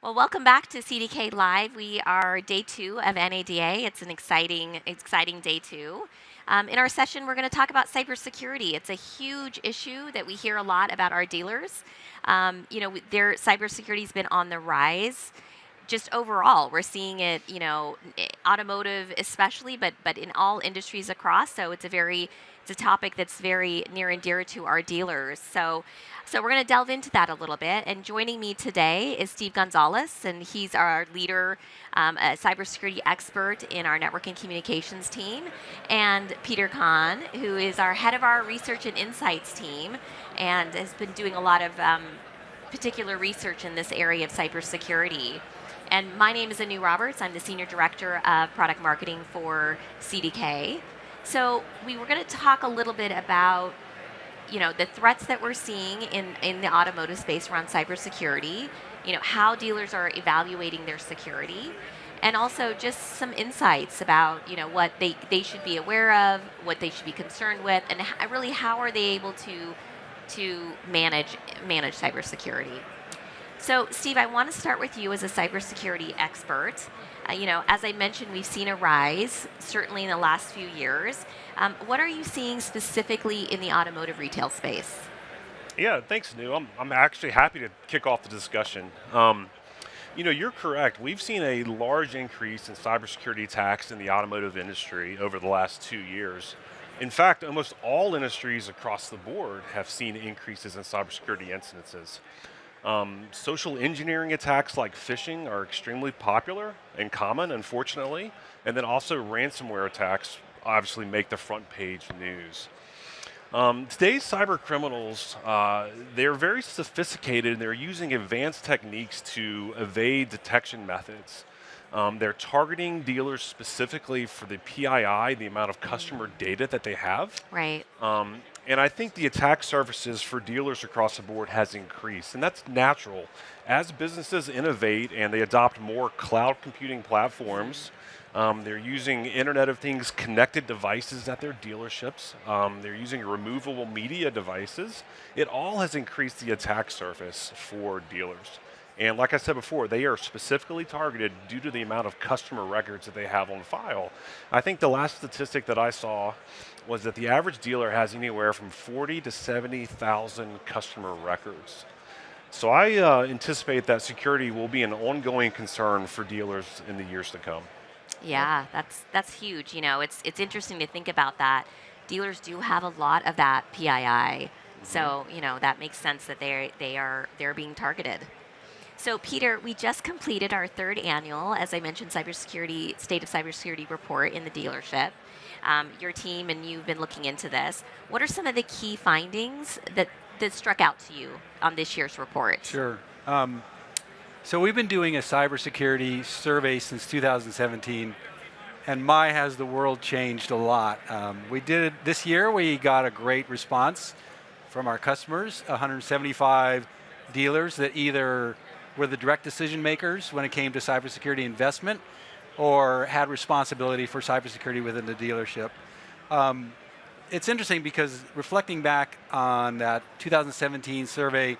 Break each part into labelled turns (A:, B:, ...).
A: Well, welcome back to CDK Live. We are day two of NADA. It's an exciting day two. In our session, we're going to talk about cybersecurity. It's a huge issue that we hear a lot about our dealers. Their cybersecurity has been on the rise. Just overall, we're seeing it, automotive especially, but in all industries across. So it's a topic that's very near and dear to our dealers. So we're going to delve into that a little bit. And joining me today is Steve Gonzalez, and he's our leader, a cybersecurity expert in our network and communications team, and Peter Kahn, who is our head of our research and insights team, and has been doing a lot of particular research in this area of cybersecurity. And my name is Anu Roberts. I'm the Senior Director of Product Marketing for CDK. So we were going to talk a little bit about the threats that we're seeing in the automotive space around cybersecurity, how dealers are evaluating their security, and also just some insights about, what they should be aware of, what they should be concerned with, and really how are they able to manage cybersecurity. So, Steve, I want to start with you as a cybersecurity expert. As I mentioned, we've seen a rise, certainly in the last few years. What are you seeing specifically in the automotive retail space?
B: Yeah, thanks, New. I'm actually happy to kick off the discussion. You're correct. We've seen a large increase in cybersecurity attacks in the automotive industry over the last 2 years. In fact, almost all industries across the board have seen increases in cybersecurity incidences. Social engineering attacks like phishing are extremely popular and common, unfortunately, and then also ransomware attacks obviously make the front page news. Today's cyber criminals, they're very sophisticated and they're using advanced techniques to evade detection methods. They're targeting dealers specifically for the PII, the amount of customer data that they have.
A: Right.
B: And I think the attack surfaces for dealers across the board has increased, and that's natural. As businesses innovate and they adopt more cloud computing platforms, they're using Internet of Things connected devices at their dealerships. They're using removable media devices. It all has increased the attack surface for dealers. And like I said before, they are specifically targeted due to the amount of customer records that they have on file. I think the last statistic that I saw was that the average dealer has anywhere from 40 to 70,000 customer records. So I anticipate that security will be an ongoing concern for dealers in the years to come.
A: Yeah, that's huge. It's interesting to think about that. Dealers do have a lot of that PII, so that makes sense that they're being targeted. So, Peter, we just completed our third annual, as I mentioned, cybersecurity state of cybersecurity report in the dealership. Your team and you've been looking into this. What are some of the key findings that struck out to you on this year's report?
C: Sure. So we've been doing a cybersecurity survey since 2017, and my has the world changed a lot. We did it this year. We got a great response from our customers, 175 dealers that either were the direct decision makers when it came to cybersecurity investment or had responsibility for cybersecurity within the dealership. It's interesting because reflecting back on that 2017 survey,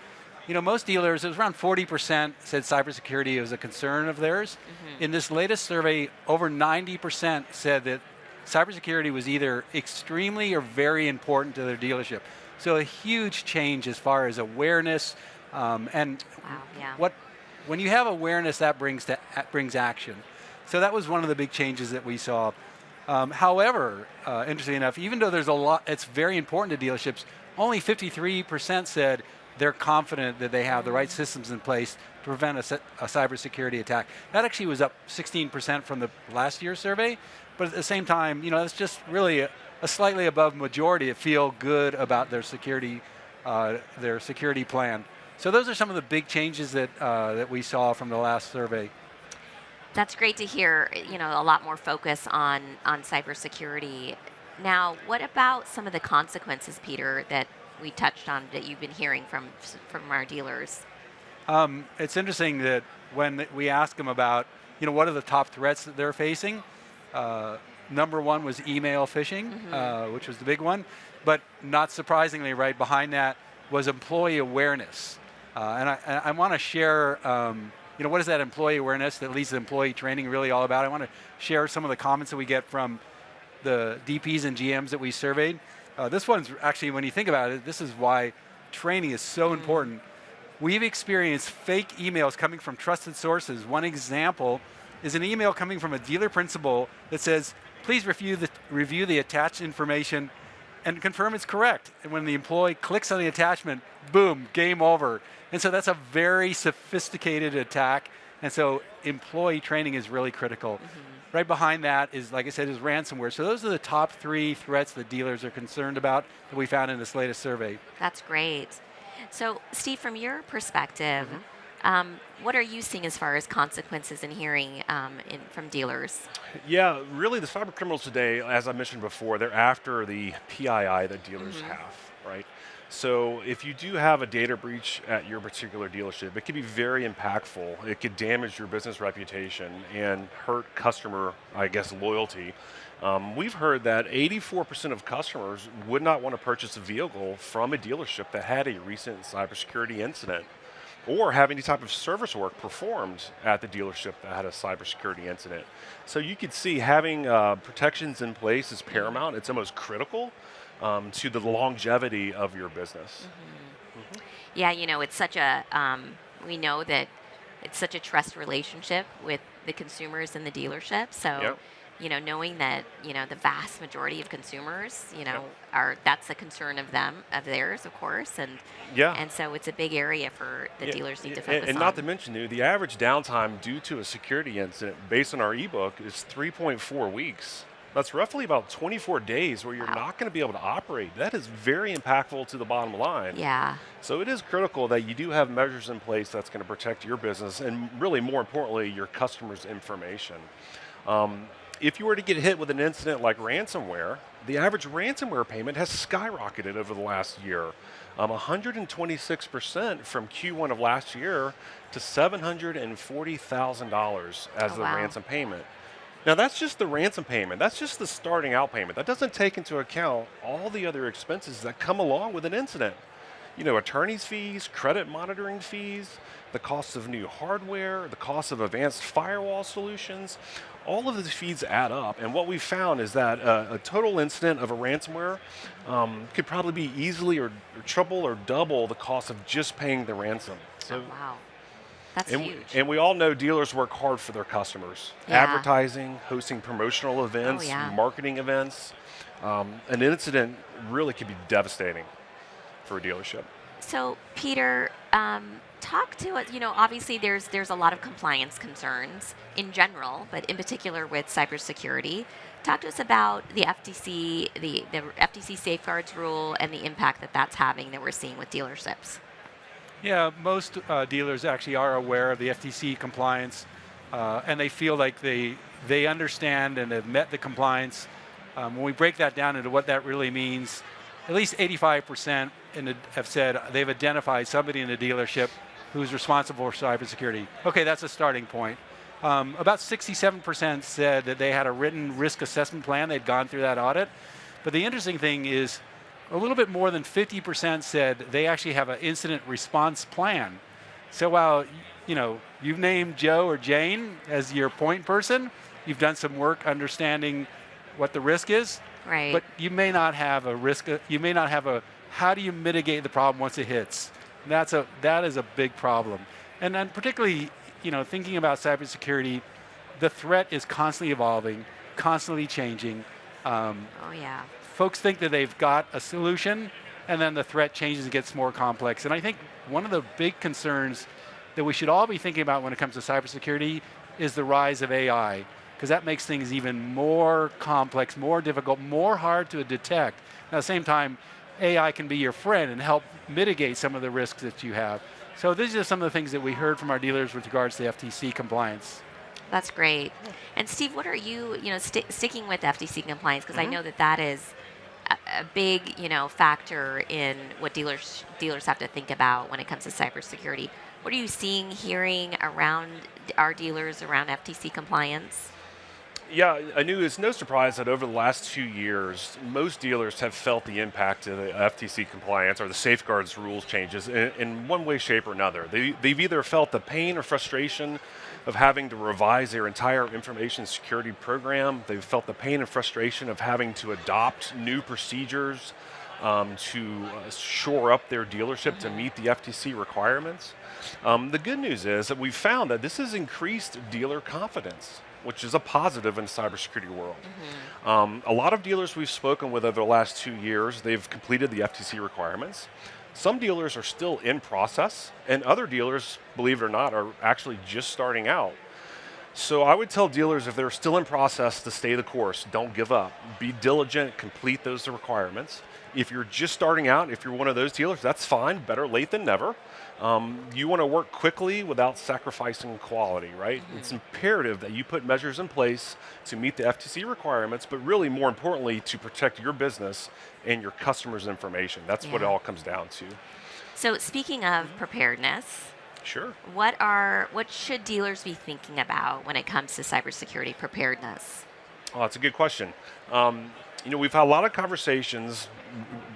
C: most dealers, it was around 40% said cybersecurity was a concern of theirs. In this latest survey, over 90% said that cybersecurity was either extremely or very important to their dealership. So a huge change as far as awareness, and
A: Wow, yeah.
C: when you have awareness, that brings action. So that was one of the big changes that we saw. However, interestingly enough, even though there's a lot, it's very important to dealerships, only 53% said they're confident that they have the right systems in place to prevent a cybersecurity attack. That actually was up 16% from the last year's survey, but at the same time, it's just really a slightly above majority that feel good about their security plan. So those are some of the big changes that we saw from the last survey.
A: That's great to hear, a lot more focus on cybersecurity. Now, what about some of the consequences, Peter, that we touched on that you've been hearing from our dealers?
C: It's interesting that when we ask them about, what are the top threats that they're facing, number one was email phishing, which was the big one. But not surprisingly, right behind that was employee awareness. And I want to share what is that employee awareness that leads to employee training really all about? I want to share some of the comments that we get from the DPs and GMs that we surveyed. This one's actually, when you think about it, this is why training is so important. We've experienced fake emails coming from trusted sources. One example is an email coming from a dealer principal that says, please review the attached information and confirm it's correct. And when the employee clicks on the attachment, boom, game over. And so that's a very sophisticated attack. And so employee training is really critical. Right behind that is, like I said, is ransomware. So those are the top 3 threats that dealers are concerned about that we found in this latest survey.
A: That's great. So Steve, from your perspective, what are you seeing as far as consequences and hearing from dealers?
B: Yeah, really the cyber criminals today, as I mentioned before, they're after the PII that dealers have, right? So if you do have a data breach at your particular dealership, it can be very impactful. It could damage your business reputation and hurt customer, loyalty. We've heard that 84% of customers would not want to purchase a vehicle from a dealership that had a recent cybersecurity incident or have any type of service work performed at the dealership that had a cybersecurity incident. So you could see having protections in place is paramount. It's almost critical to the longevity of your business.
A: Yeah, it's such a, we know that it's such a trust relationship with the consumers and the dealership. So, knowing that, the vast majority of consumers, that's a concern of theirs, of course. And so it's a big area for the dealers need to focus on.
B: And not to mention, the average downtime due to a security incident based on our ebook is 3.4 weeks. That's roughly about 24 days where you're not going to be able to operate. That is very impactful to the bottom line.
A: Yeah.
B: So it is critical that you do have measures in place that's going to protect your business and really more importantly, your customers' information. If you were to get hit with an incident like ransomware, the average ransomware payment has skyrocketed over the last year. 126% from Q1 of last year to $740,000 as the ransom payment. Now that's just the ransom payment. That's just the starting out payment. That doesn't take into account all the other expenses that come along with an incident. Attorney's fees, credit monitoring fees, the cost of new hardware, the cost of advanced firewall solutions. All of these fees add up. And what we found is that a total incident of a ransomware could probably be easily or triple or double the cost of just paying the ransom. So,
A: wow. That's huge.
B: And we all know dealers work hard for their customers. Advertising, hosting promotional events, marketing events. An incident really could be devastating for a dealership.
A: So, Peter, talk to us. Obviously there's a lot of compliance concerns in general, but in particular with cybersecurity. Talk to us about the FTC, the FTC Safeguards Rule, and the impact that's having that we're seeing with dealerships.
C: Yeah, most dealers actually are aware of the FTC compliance, and they feel like they understand and have met the compliance. When we break that down into what that really means, at least 85% have said they've identified somebody in the dealership who's responsible for cybersecurity. Okay, that's a starting point. About 67% said that they had a written risk assessment plan. They'd gone through that audit. But the interesting thing is, a little bit more than 50% said they actually have an incident response plan. So while you've named Joe or Jane as your point person, you've done some work understanding what the risk is,
A: right?
C: But you may not have a risk. You may not have a how do you mitigate the problem once it hits. That is a big problem. And then particularly thinking about cybersecurity, the threat is constantly evolving, constantly changing. Folks think that they've got a solution, and then the threat changes and gets more complex. And I think one of the big concerns that we should all be thinking about when it comes to cybersecurity is the rise of AI, because that makes things even more complex, more difficult, more hard to detect. At the same time, AI can be your friend and help mitigate some of the risks that you have. So these are some of the things that we heard from our dealers with regards to FTC compliance.
A: That's great. And Steve, what are you, sticking with FTC compliance, because I know that is a big, factor in what dealers have to think about when it comes to cybersecurity. What are you seeing, hearing around our dealers around FTC compliance?
B: Yeah, Anu, it's no surprise that over the last 2 years, most dealers have felt the impact of the FTC compliance or the Safeguards Rules changes in one way, shape, or another. They've either felt the pain or frustration of having to revise their entire information security program. They've felt the pain and frustration of having to adopt new procedures to shore up their dealership to meet the FTC requirements. The good news is that we've found that this has increased dealer confidence, which is a positive in the cybersecurity world. A lot of dealers we've spoken with over the last 2 years, they've completed the FTC requirements. Some dealers are still in process, and other dealers, believe it or not, are actually just starting out. So I would tell dealers if they're still in process to stay the course, don't give up. Be diligent, complete those requirements. If you're just starting out, if you're one of those dealers, that's fine, better late than never. You want to work quickly without sacrificing quality, right? It's imperative that you put measures in place to meet the FTC requirements, but really more importantly, to protect your business and your customers' information. That's what it all comes down to.
A: So speaking of preparedness,
B: Sure.
A: what should dealers be thinking about when it comes to cybersecurity preparedness?
B: Oh, that's a good question. We've had a lot of conversations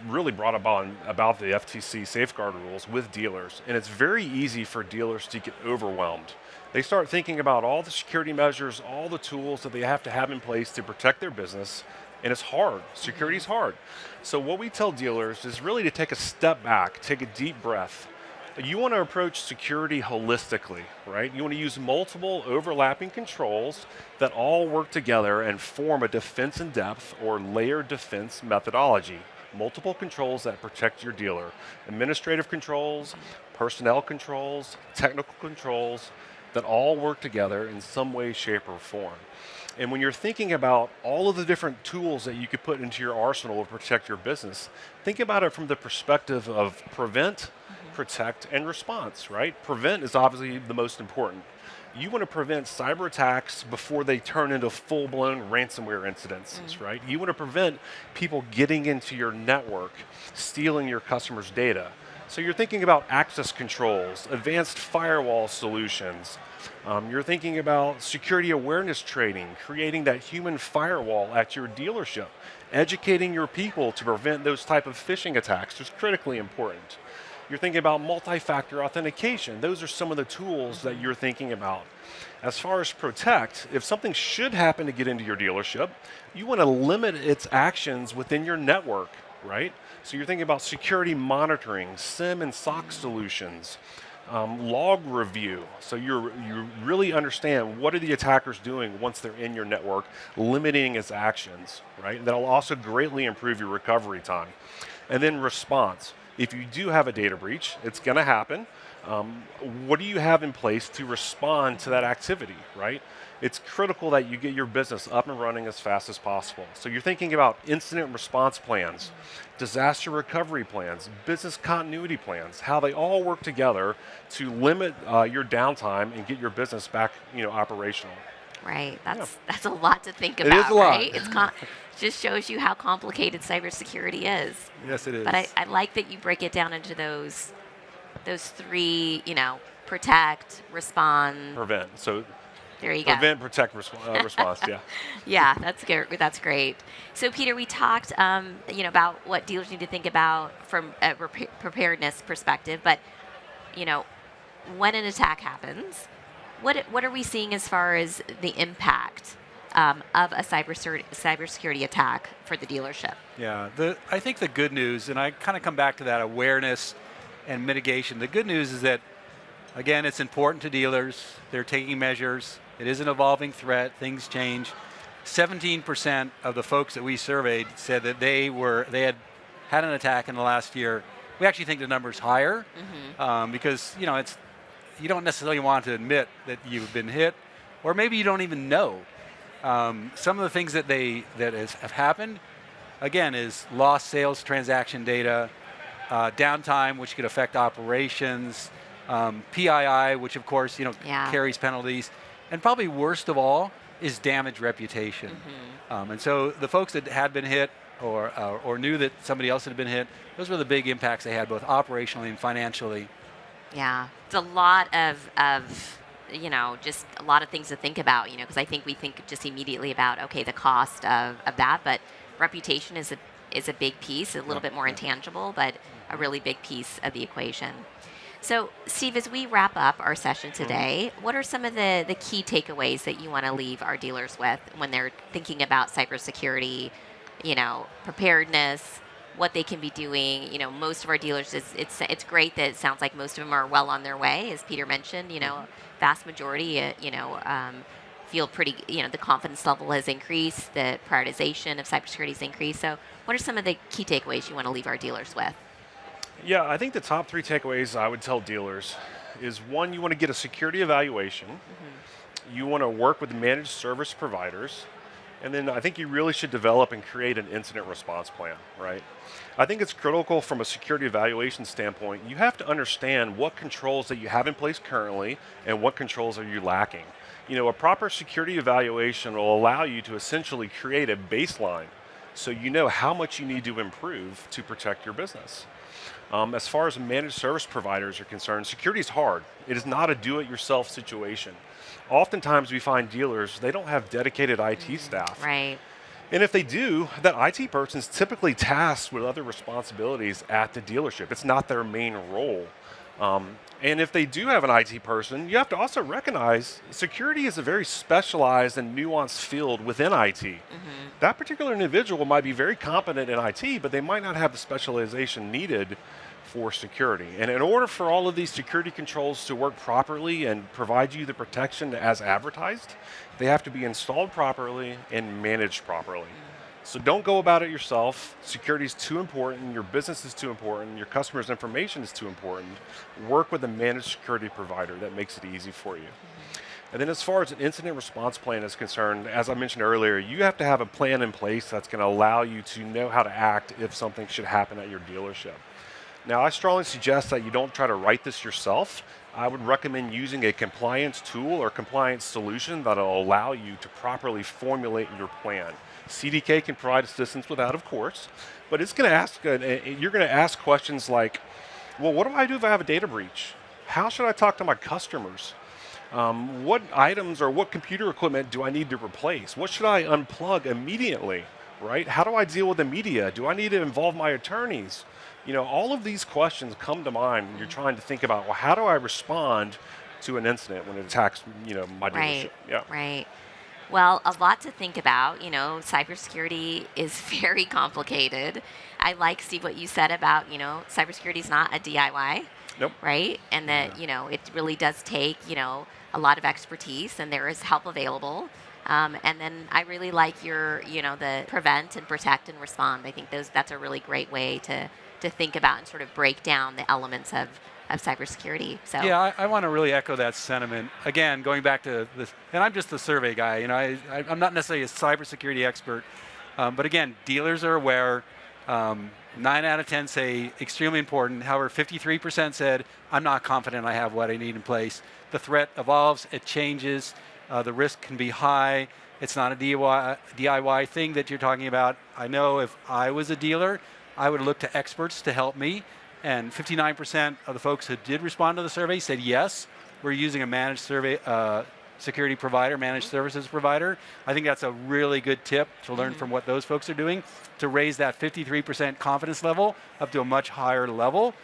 B: really brought about the FTC Safeguard Rules with dealers, and it's very easy for dealers to get overwhelmed. They start thinking about all the security measures, all the tools that they have to have in place to protect their business, and it's hard. Security is hard. So what we tell dealers is really to take a step back, take a deep breath. You want to approach security holistically, right? You want to use multiple overlapping controls that all work together and form a defense in depth or layered defense methodology. Multiple controls that protect your dealer. Administrative controls, personnel controls, technical controls that all work together in some way, shape, or form. And when you're thinking about all of the different tools that you could put into your arsenal to protect your business, think about it from the perspective of prevent, protect, and response, right? Prevent is obviously the most important. You want to prevent cyber attacks before they turn into full-blown ransomware incidences, right? You want to prevent people getting into your network, stealing your customers' data. So you're thinking about access controls, advanced firewall solutions. You're thinking about security awareness training, creating that human firewall at your dealership, educating your people to prevent those type of phishing attacks is critically important. You're thinking about multi-factor authentication. Those are some of the tools that you're thinking about. As far as protect, if something should happen to get into your dealership, you want to limit its actions within your network, right? So you're thinking about security monitoring, SIM and SOC solutions, log review. So you really understand what are the attackers doing once they're in your network, limiting its actions, right? That'll also greatly improve your recovery time. And then response. If you do have a data breach, it's going to happen. What do you have in place to respond to that activity, right? It's critical that you get your business up and running as fast as possible. So you're thinking about incident response plans, disaster recovery plans, business continuity plans, how they all work together to limit your downtime and get your business back, operational.
A: Right. That's a lot to think about.
B: It is a lot.
A: Right? It just shows you how complicated cybersecurity is.
C: Yes, it is.
A: But I like that you break it down into those three, protect, respond.
B: Prevent. So
A: there you go.
B: Prevent, protect, response. Yeah.
A: Yeah, that's good. That's great. So Peter, we talked, about what dealers need to think about from a preparedness perspective. But, when an attack happens, what are we seeing as far as the impact of a cybersecurity attack for the dealership?
C: Yeah, I think the good news, and I kind of come back to that awareness and mitigation. The good news is that, again, it's important to dealers. They're taking measures. It is an evolving threat. Things change. 17% of the folks that we surveyed said that they had an attack in the last year. We actually think the number's higher because you don't necessarily want to admit that you've been hit, or maybe you don't even know. Some of the things that have happened, again, is lost sales transaction data, downtime, which could affect operations, PII, which of course carries penalties, and probably worst of all is damaged reputation. And so the folks that had been hit or knew that somebody else had been hit, those were the big impacts they had, both operationally and financially.
A: Yeah, it's a lot of just a lot of things to think about, because I think we think just immediately about, okay, the cost of that, but reputation is a big piece, a little bit more intangible, but a really big piece of the equation. So, Steve, as we wrap up our session today, what are some of the key takeaways that you want to leave our dealers with when they're thinking about cybersecurity, preparedness, what they can be doing? Most of our dealers, it's great that it sounds like most of them are well on their way, as Peter mentioned. Vast majority, feel pretty. The confidence level has increased, the prioritization of cybersecurity has increased. So, what are some of the key takeaways you want to leave our dealers with?
B: Yeah, I think the top 3 takeaways I would tell dealers is, one, you want to get a security evaluation. You want to work with managed service providers. And then I think you really should develop and create an incident response plan, right? I think it's critical from a security evaluation standpoint. You have to understand what controls that you have in place currently and what controls are you lacking. A proper security evaluation will allow you to essentially create a baseline so you know how much you need to improve to protect your business. As far as managed service providers are concerned, security is hard. It is not a do-it-yourself situation. Oftentimes we find dealers, they don't have dedicated IT staff.
A: Right.
B: And if they do, that IT person is typically tasked with other responsibilities at the dealership. It's not their main role. And if they do have an IT person, you have to also recognize security is a very specialized and nuanced field within IT. That particular individual might be very competent in IT, but they might not have the specialization needed for security. And in order for all of these security controls to work properly and provide you the protection as advertised, they have to be installed properly and managed properly. So don't go about it yourself. Security is too important. Your business is too important. Your customers' information is too important. Work with a managed security provider that makes it easy for you. And then as far as an incident response plan is concerned, as I mentioned earlier, you have to have a plan in place that's going to allow you to know how to act if something should happen at your dealership. Now, I strongly suggest that you don't try to write this yourself. I would recommend using a compliance tool or compliance solution that will allow you to properly formulate your plan. CDK can provide assistance with that, of course, but it's going to ask. You're going to ask questions like, "Well, what do I do if I have a data breach? How should I talk to my customers? What items or what computer equipment do I need to replace? What should I unplug immediately? Right? How do I deal with the media? Do I need to involve my attorneys?" All of these questions come to mind when you're trying to think about, well, how do I respond to an incident when it attacks, my dealership?
A: Right.
B: Yeah.
A: Right. Well, a lot to think about. Cybersecurity is very complicated. I like, Steve, what you said about, cybersecurity is not a DIY.
B: Nope.
A: Right? And that, it really does take, a lot of expertise, and there is help available. And then I really like your, the prevent and protect and respond. I think that's a really great way to think about and sort of break down the elements of cybersecurity. So
C: yeah, I want to really echo that sentiment. Again, going back to this, and I'm just a survey guy. I'm not necessarily a cybersecurity expert, but again, dealers are aware. 9 out of 10 say extremely important. However, 53% said I'm not confident I have what I need in place. The threat evolves, it changes. The risk can be high. It's not a DIY thing that you're talking about. I know if I was a dealer, I would look to experts to help me. And 59% of the folks who did respond to the survey said yes, we're using a managed security provider, managed services provider. I think that's a really good tip to learn from what those folks are doing to raise that 53% confidence level up to a much higher level.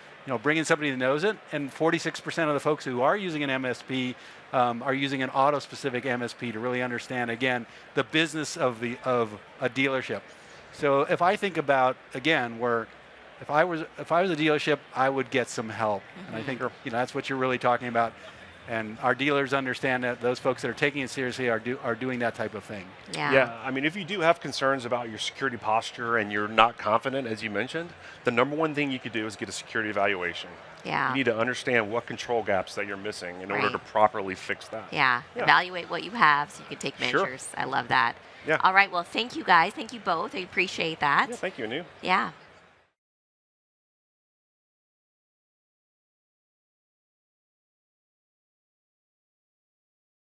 C: Bring in somebody that knows it. And 46% of the folks who are using an MSP are using an auto-specific MSP to really understand, again, the business of a dealership. So if I think about, again, if I was a dealership, I would get some help. And I think that's what you're really talking about. And our dealers understand that those folks that are taking it seriously are doing that type of thing.
B: Yeah. I mean, if you do have concerns about your security posture and you're not confident, as you mentioned, the number one thing you could do is get a security evaluation.
A: Yeah.
B: You need to understand what control gaps that you're missing in order to properly fix that.
A: Yeah. Evaluate what you have so you can take measures. I love that.
B: Yeah.
A: All right. Well, thank you guys. Thank you both. I appreciate that.
B: Yeah, thank you, Anu.
A: Yeah.